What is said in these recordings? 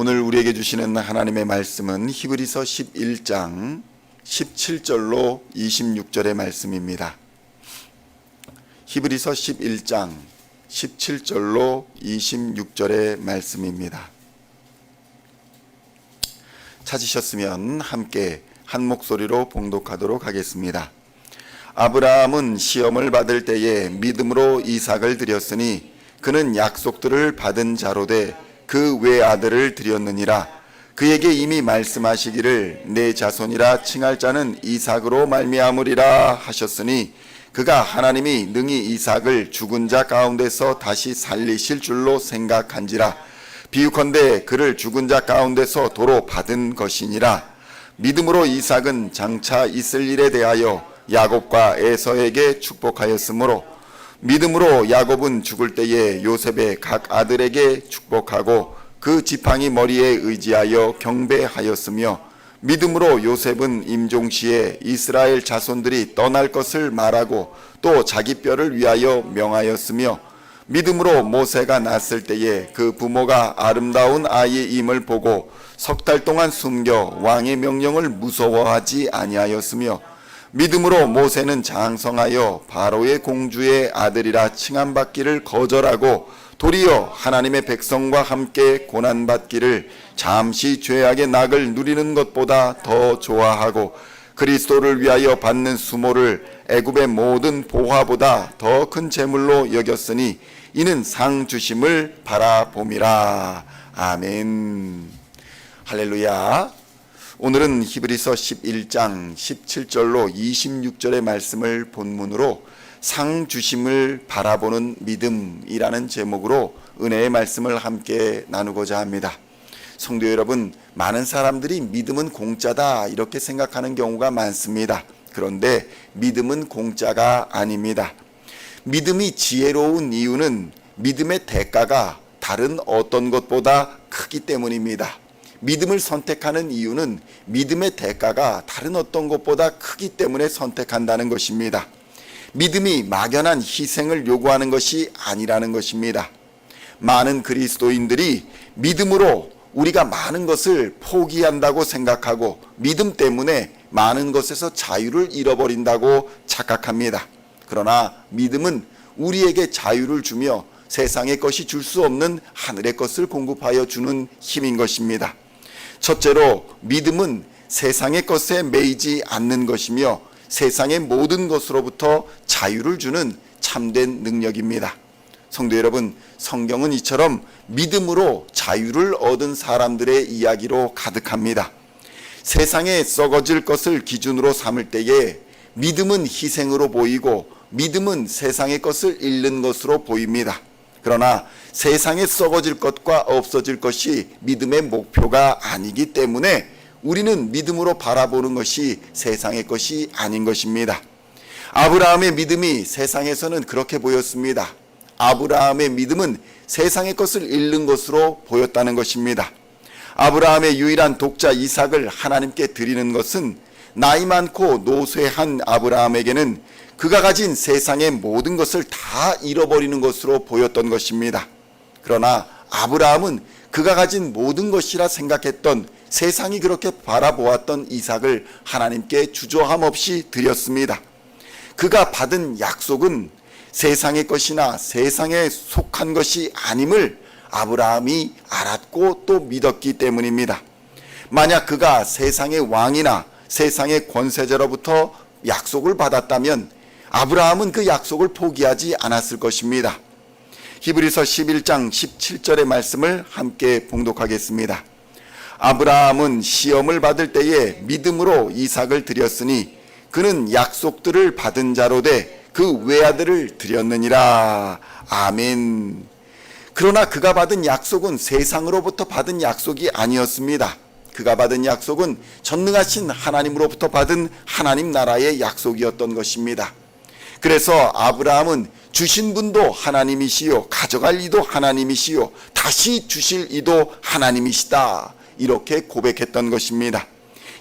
오늘 우리에게 주시는 하나님의 말씀은 히브리서 11장 17절로 26절의 말씀입니다. 히브리서 11장 17절로 26절의 말씀입니다. 찾으셨으면 함께 한 목소리로 봉독하도록 하겠습니다. 아브라함은 시험을 받을 때에 믿음으로 이삭을 드렸으니 그는 약속들을 받은 자로되 그 외아들을 드렸느니라. 그에게 이미 말씀하시기를 내 자손이라 칭할 자는 이삭으로 말미암으리라 하셨으니 그가 하나님이 능히 이삭을 죽은 자 가운데서 다시 살리실 줄로 생각한지라. 비유컨대 그를 죽은 자 가운데서 도로 받은 것이니라. 믿음으로 이삭은 장차 있을 일에 대하여 야곱과 에서에게 축복하였으므로 믿음으로 야곱은 죽을 때에 요셉의 각 아들에게 축복하고 그 지팡이 머리에 의지하여 경배하였으며 믿음으로 요셉은 임종시에 이스라엘 자손들이 떠날 것을 말하고 또 자기 뼈를 위하여 명하였으며 믿음으로 모세가 낳았을 때에 그 부모가 아름다운 아이임을 보고 석 달 동안 숨겨 왕의 명령을 무서워하지 아니하였으며 믿음으로 모세는 장성하여 바로의 공주의 아들이라 칭함받기를 거절하고 도리어 하나님의 백성과 함께 고난받기를 잠시 죄악의 낙을 누리는 것보다 더 좋아하고 그리스도를 위하여 받는 수모를 애굽의 모든 보화보다 더 큰 재물로 여겼으니 이는 상 주심을 바라봄이라. 아멘. 할렐루야. 오늘은 히브리서 11장 17절로 26절의 말씀을 본문으로 상 주심을 바라보는 믿음이라는 제목으로 은혜의 말씀을 함께 나누고자 합니다. 성도 여러분, 많은 사람들이 믿음은 공짜다 이렇게 생각하는 경우가 많습니다. 그런데 믿음은 공짜가 아닙니다. 믿음이 지혜로운 이유는 믿음의 대가가 다른 어떤 것보다 크기 때문입니다. 믿음을 선택하는 이유는 믿음의 대가가 다른 어떤 것보다 크기 때문에 선택한다는 것입니다. 믿음이 막연한 희생을 요구하는 것이 아니라는 것입니다. 많은 그리스도인들이 믿음으로 우리가 많은 것을 포기한다고 생각하고 믿음 때문에 많은 것에서 자유를 잃어버린다고 착각합니다. 그러나 믿음은 우리에게 자유를 주며 세상의 것이 줄 수 없는 하늘의 것을 공급하여 주는 힘인 것입니다. 첫째로 믿음은 세상의 것에 매이지 않는 것이며 세상의 모든 것으로부터 자유를 주는 참된 능력입니다. 성도 여러분, 성경은 이처럼 믿음으로 자유를 얻은 사람들의 이야기로 가득합니다. 세상에 썩어질 것을 기준으로 삼을 때에 믿음은 희생으로 보이고 믿음은 세상의 것을 잃는 것으로 보입니다. 그러나 세상에 썩어질 것과 없어질 것이 믿음의 목표가 아니기 때문에 우리는 믿음으로 바라보는 것이 세상의 것이 아닌 것입니다. 아브라함의 믿음이 세상에서는 그렇게 보였습니다. 아브라함의 믿음은 세상의 것을 잃는 것으로 보였다는 것입니다. 아브라함의 유일한 독자 이삭을 하나님께 드리는 것은 나이 많고 노쇠한 아브라함에게는 그가 가진 세상의 모든 것을 다 잃어버리는 것으로 보였던 것입니다. 그러나 아브라함은 그가 가진 모든 것이라 생각했던 세상이 그렇게 바라보았던 이삭을 하나님께 주저함 없이 드렸습니다. 그가 받은 약속은 세상의 것이나 세상에 속한 것이 아님을 아브라함이 알았고 또 믿었기 때문입니다. 만약 그가 세상의 왕이나 세상의 권세자로부터 약속을 받았다면 아브라함은 그 약속을 포기하지 않았을 것입니다. 히브리서 11장 17절의 말씀을 함께 봉독하겠습니다. 아브라함은 시험을 받을 때에 믿음으로 이삭을 드렸으니 그는 약속들을 받은 자로되 그 외아들을 드렸느니라. 아멘. 그러나 그가 받은 약속은 세상으로부터 받은 약속이 아니었습니다. 그가 받은 약속은 전능하신 하나님으로부터 받은 하나님 나라의 약속이었던 것입니다. 그래서 아브라함은 주신 분도 하나님이시요 가져갈 이도 하나님이시요 다시 주실 이도 하나님이시다 이렇게 고백했던 것입니다.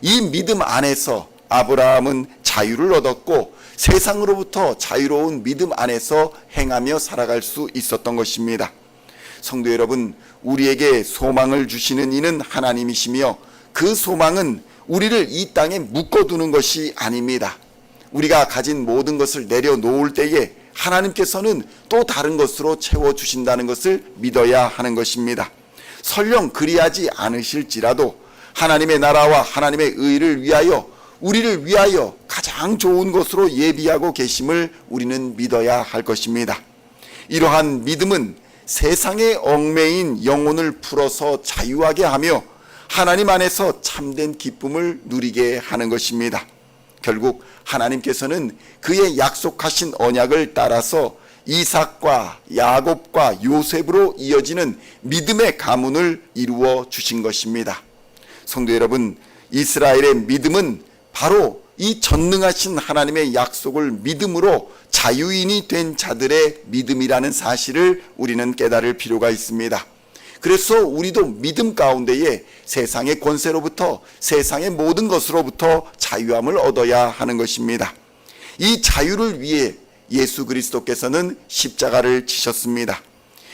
이 믿음 안에서 아브라함은 자유를 얻었고 세상으로부터 자유로운 믿음 안에서 행하며 살아갈 수 있었던 것입니다. 성도 여러분, 우리에게 소망을 주시는 이는 하나님이시며 그 소망은 우리를 이 땅에 묶어두는 것이 아닙니다. 우리가 가진 모든 것을 내려놓을 때에 하나님께서는 또 다른 것으로 채워주신다는 것을 믿어야 하는 것입니다. 설령 그리하지 않으실지라도 하나님의 나라와 하나님의 의를 위하여, 우리를 위하여 가장 좋은 것으로 예비하고 계심을 우리는 믿어야 할 것입니다. 이러한 믿음은 세상의 얽매인 영혼을 풀어서 자유하게 하며 하나님 안에서 참된 기쁨을 누리게 하는 것입니다. 결국 하나님께서는 그의 약속하신 언약을 따라서 이삭과 야곱과 요셉으로 이어지는 믿음의 가문을 이루어 주신 것입니다. 성도 여러분, 이스라엘의 믿음은 바로 이 전능하신 하나님의 약속을 믿음으로 자유인이 된 자들의 믿음이라는 사실을 우리는 깨달을 필요가 있습니다. 그래서 우리도 믿음 가운데에 세상의 권세로부터, 세상의 모든 것으로부터 자유함을 얻어야 하는 것입니다. 이 자유를 위해 예수 그리스도께서는 십자가를 지셨습니다.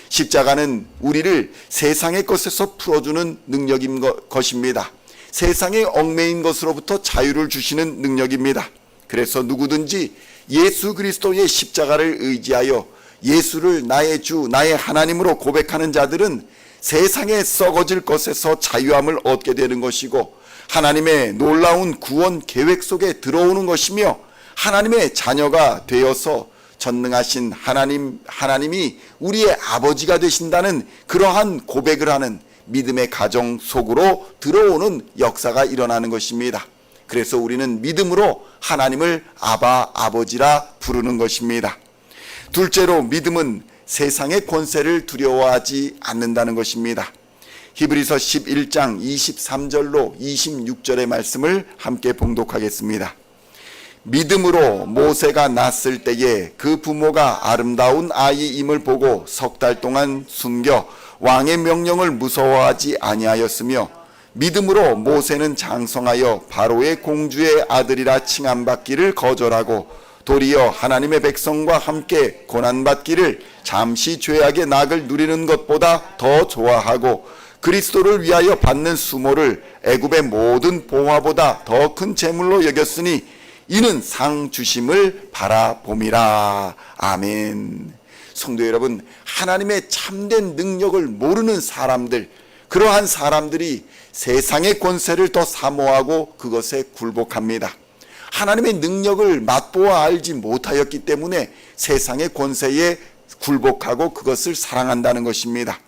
십자가는 우리를 세상의 것에서 풀어주는 능력인 것입니다. 세상의 얽매인 것으로부터 자유를 주시는 능력입니다. 그래서 누구든지 예수 그리스도의 십자가를 의지하여 예수를 나의 주, 나의 하나님으로 고백하는 자들은 세상에 썩어질 것에서 자유함을 얻게 되는 것이고 하나님의 놀라운 구원 계획 속에 들어오는 것이며 하나님의 자녀가 되어서 전능하신 하나님이 우리의 아버지가 되신다는 그러한 고백을 하는 믿음의 가정 속으로 들어오는 역사가 일어나는 것입니다. 그래서 우리는 믿음으로 하나님을 아바, 아버지라 부르는 것입니다. 둘째로 믿음은 세상의 권세를 두려워하지 않는다는 것입니다. 히브리서 11장 23절로 26절의 말씀을 함께 봉독하겠습니다. 믿음으로 모세가 낳았을 때에 그 부모가 아름다운 아이임을 보고 석 달 동안 숨겨 왕의 명령을 무서워하지 아니하였으며 믿음으로 모세는 장성하여 바로의 공주의 아들이라 칭함받기를 거절하고 도리어 하나님의 백성과 함께 고난받기를 잠시 죄악의 낙을 누리는 것보다 더 좋아하고 그리스도를 위하여 받는 수모를 애굽의 모든 보화보다 더 큰 재물로 여겼으니 이는 상 주심을 바라봄이라. 아멘. 성도 여러분, 하나님의 참된 능력을 모르는 사람들, 그러한 사람들이 세상의 권세를 더 사모하고 그것에 굴복합니다. 하나님의 능력을 맛보아 알지 못하였기 때문에 세상의 권세에 굴복하고 그것을 사랑한다는 것입니다.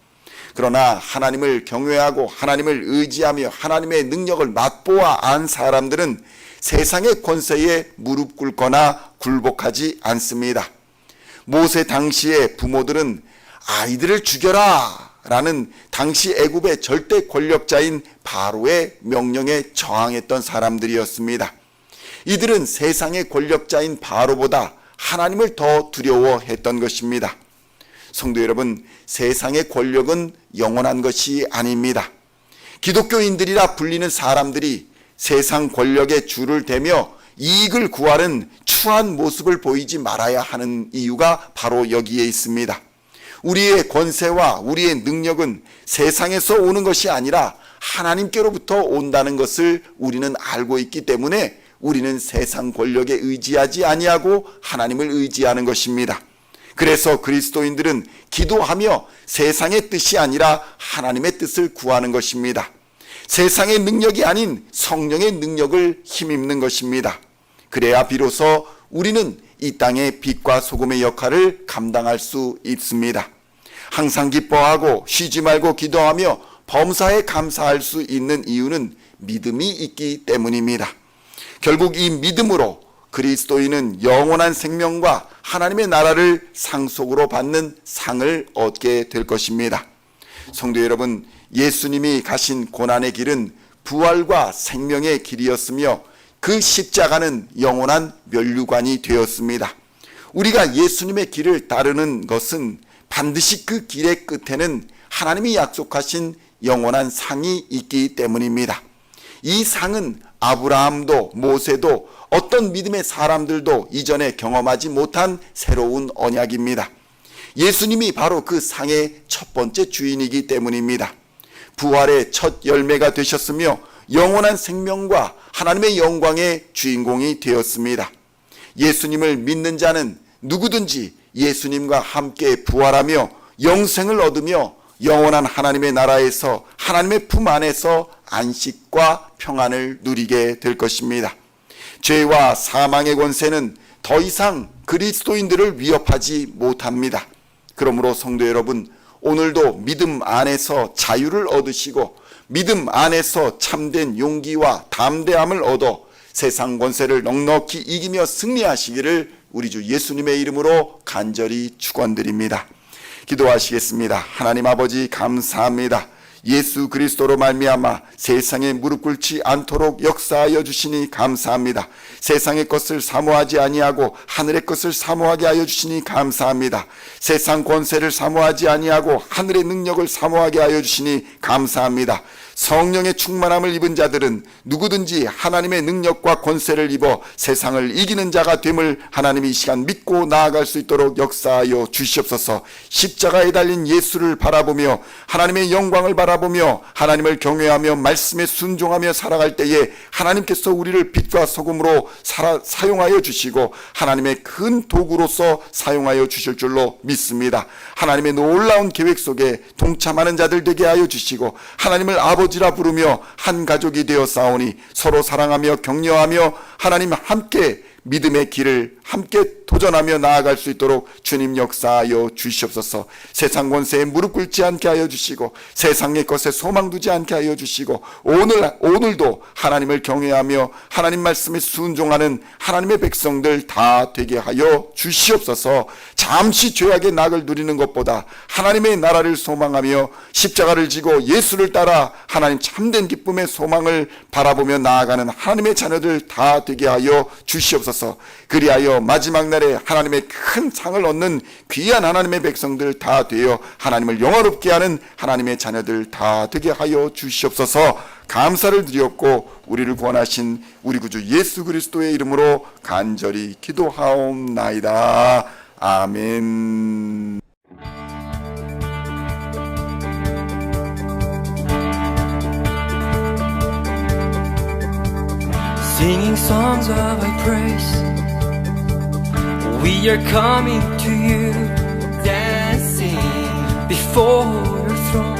그러나 하나님을 경외하고 하나님을 의지하며 하나님의 능력을 맛보아 안 사람들은 세상의 권세에 무릎 꿇거나 굴복하지 않습니다. 모세 당시의 부모들은 아이들을 죽여라 라는 당시 애굽의 절대 권력자인 바로의 명령에 저항했던 사람들이었습니다. 이들은 세상의 권력자인 바로보다 하나님을 더 두려워했던 것입니다. 성도 여러분, 세상의 권력은 영원한 것이 아닙니다. 기독교인들이라 불리는 사람들이 세상 권력에 줄을 대며 이익을 구하는 추한 모습을 보이지 말아야 하는 이유가 바로 여기에 있습니다. 우리의 권세와 우리의 능력은 세상에서 오는 것이 아니라 하나님께로부터 온다는 것을 우리는 알고 있기 때문에 우리는 세상 권력에 의지하지 아니하고 하나님을 의지하는 것입니다. 그래서 그리스도인들은 기도하며 세상의 뜻이 아니라 하나님의 뜻을 구하는 것입니다. 세상의 능력이 아닌 성령의 능력을 힘입는 것입니다. 그래야 비로소 우리는 이 땅의 빛과 소금의 역할을 감당할 수 있습니다. 항상 기뻐하고 쉬지 말고 기도하며 범사에 감사할 수 있는 이유는 믿음이 있기 때문입니다. 결국 이 믿음으로 그리스도인은 영원한 생명과 하나님의 나라를 상속으로 받는 상을 얻게 될 것입니다. 성도 여러분, 예수님이 가신 고난의 길은 부활과 생명의 길이었으며 그 십자가는 영원한 면류관이 되었습니다. 우리가 예수님의 길을 따르는 것은 반드시 그 길의 끝에는 하나님이 약속하신 영원한 상이 있기 때문입니다. 이 상은 아브라함도 모세도 어떤 믿음의 사람들도 이전에 경험하지 못한 새로운 언약입니다. 예수님이 바로 그 상의 첫 번째 주인이기 때문입니다. 부활의 첫 열매가 되셨으며 영원한 생명과 하나님의 영광의 주인공이 되었습니다. 예수님을 믿는 자는 누구든지 예수님과 함께 부활하며 영생을 얻으며 영원한 하나님의 나라에서 하나님의 품 안에서 안식과 평안을 누리게 될 것입니다. 죄와 사망의 권세는 더 이상 그리스도인들을 위협하지 못합니다. 그러므로 성도 여러분, 오늘도 믿음 안에서 자유를 얻으시고 믿음 안에서 참된 용기와 담대함을 얻어 세상 권세를 넉넉히 이기며 승리하시기를 우리 주 예수님의 이름으로 간절히 축원드립니다. 기도하시겠습니다. 하나님 아버지, 감사합니다. 예수 그리스도로 말미암아 세상에 무릎 꿇지 않도록 역사하여 주시니 감사합니다. 세상의 것을 사모하지 아니하고 하늘의 것을 사모하게 하여 주시니 감사합니다. 세상 권세를 사모하지 아니하고 하늘의 능력을 사모하게 하여 주시니 감사합니다. 성령의 충만함을 입은 자들은 누구든지 하나님의 능력과 권세를 입어 세상을 이기는 자가 됨을 하나님이 이 시간 믿고 나아갈 수 있도록 역사하여 주시옵소서. 십자가에 달린 예수를 바라보며 하나님의 영광을 바라보며 하나님을 경외하며 말씀에 순종하며 살아갈 때에 하나님께서 우리를 빛과 소금으로 사용하여 주시고 하나님의 큰 도구로서 사용하여 주실 줄로 믿습니다. 하나님의 놀라운 계획 속에 동참하는 자들 되게 하여 주시고 하나님을 아버지라 부르며 한 가족이 되어 싸우니 서로 사랑하며 격려하며 하나님 함께 믿음의 길을 함께 도전하며 나아갈 수 있도록 주님 역사하여 주시옵소서. 세상 권세에 무릎 꿇지 않게 하여 주시고 세상의 것에 소망 두지 않게 하여 주시고 오늘도 하나님을 경외하며 하나님 말씀에 순종하는 하나님의 백성들 다 되게 하여 주시옵소서. 잠시 죄악의 낙을 누리는 것보다 하나님의 나라를 소망하며 십자가를 지고 예수를 따라 하나님 참된 기쁨의 소망을 바라보며 나아가는 하나님의 자녀들 다 되게 하여 주시옵소서. 그리하여 마지막 날에 하나님의 큰 상을 얻는 귀한 하나님의 백성들 다 되어 하나님을 영화롭게 하는 하나님의 자녀들 다 되게 하여 주시옵소서. 감사를 드리옵고 우리를 구원하신 우리 구주 예수 그리스도의 이름으로 간절히 기도하옵나이다. 아멘. Singing songs of thy praise, we are coming to you, dancing before your throne.